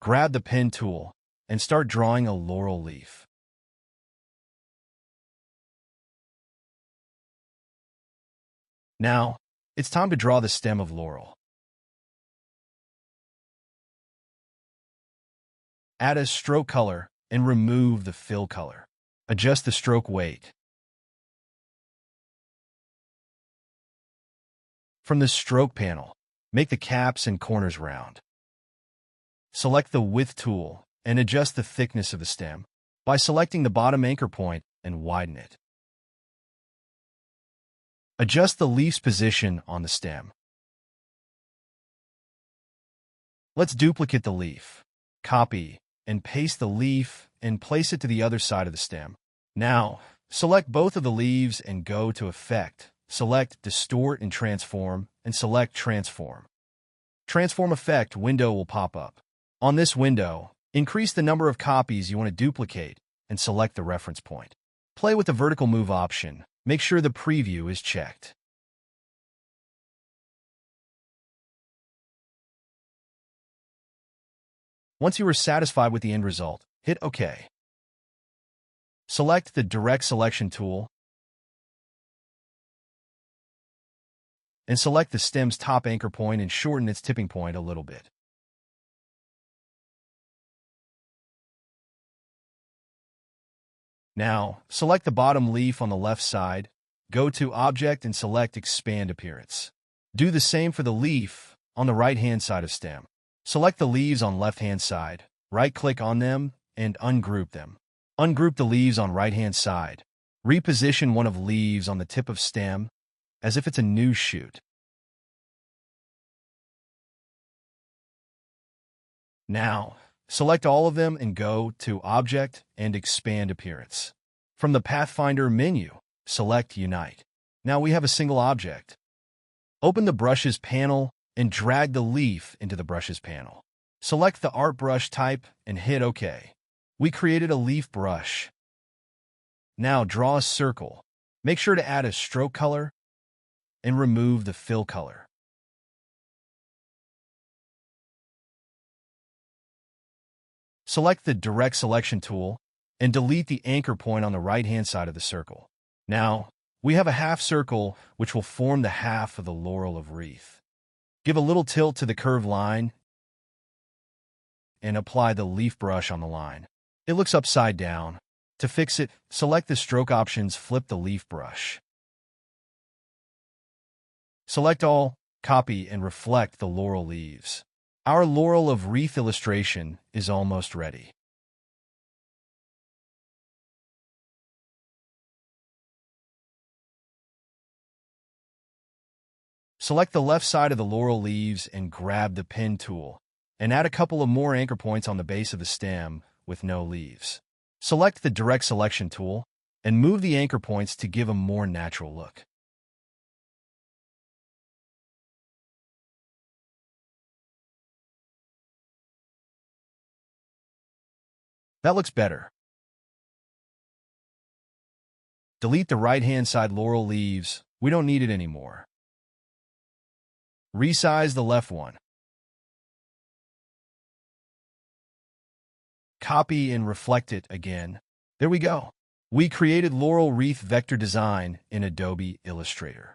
grab the pen tool and start drawing a laurel leaf. Now, it's time to draw the stem of laurel. Add a stroke color and remove the fill color. Adjust the stroke weight. From the stroke panel, make the caps and corners round. Select the Width tool and adjust the thickness of the stem by selecting the bottom anchor point and widen it. Adjust the leaf's position on the stem. Let's duplicate the leaf. Copy and paste the leaf and place it to the other side of the stem. Now, select both of the leaves and go to Effect. Select Distort and Transform and select Transform. Transform Effect window will pop up. On this window, increase the number of copies you want to duplicate and select the reference point. Play with the vertical move option. Make sure the preview is checked. Once you are satisfied with the end result, hit OK. Select the Direct Selection tool and select the stem's top anchor point and shorten its tipping point a little bit. Now, select the bottom leaf on the left side, go to Object and select Expand Appearance. Do the same for the leaf on the right-hand side of stem. Select the leaves on left-hand side, right-click on them, and ungroup them. Ungroup the leaves on right-hand side. Reposition one of leaves on the tip of stem as if it's a new shoot. Now, select all of them and go to Object and Expand Appearance. From the Pathfinder menu, select Unite. Now we have a single object. Open the Brushes panel and drag the leaf into the Brushes panel. Select the Art Brush type and hit OK. We created a leaf brush. Now draw a circle. Make sure to add a stroke color and remove the fill color. Select the Direct Selection tool and delete the anchor point on the right-hand side of the circle. Now, we have a half circle which will form the half of the Laurel of Wreath. Give a little tilt to the curved line and apply the leaf brush on the line. It looks upside down. To fix it, select the stroke options, flip the leaf brush. Select all, copy, and reflect the laurel leaves. Our Laurel of Wreath illustration is almost ready. Select the left side of the laurel leaves and grab the pen tool, and add a couple of more anchor points on the base of the stem with no leaves. Select the Direct Selection tool and move the anchor points to give a more natural look. That looks better. Delete the right-hand side laurel leaves. We don't need it anymore. Resize the left one. Copy and reflect it again. There we go. We created Laurel Wreath vector design in Adobe Illustrator.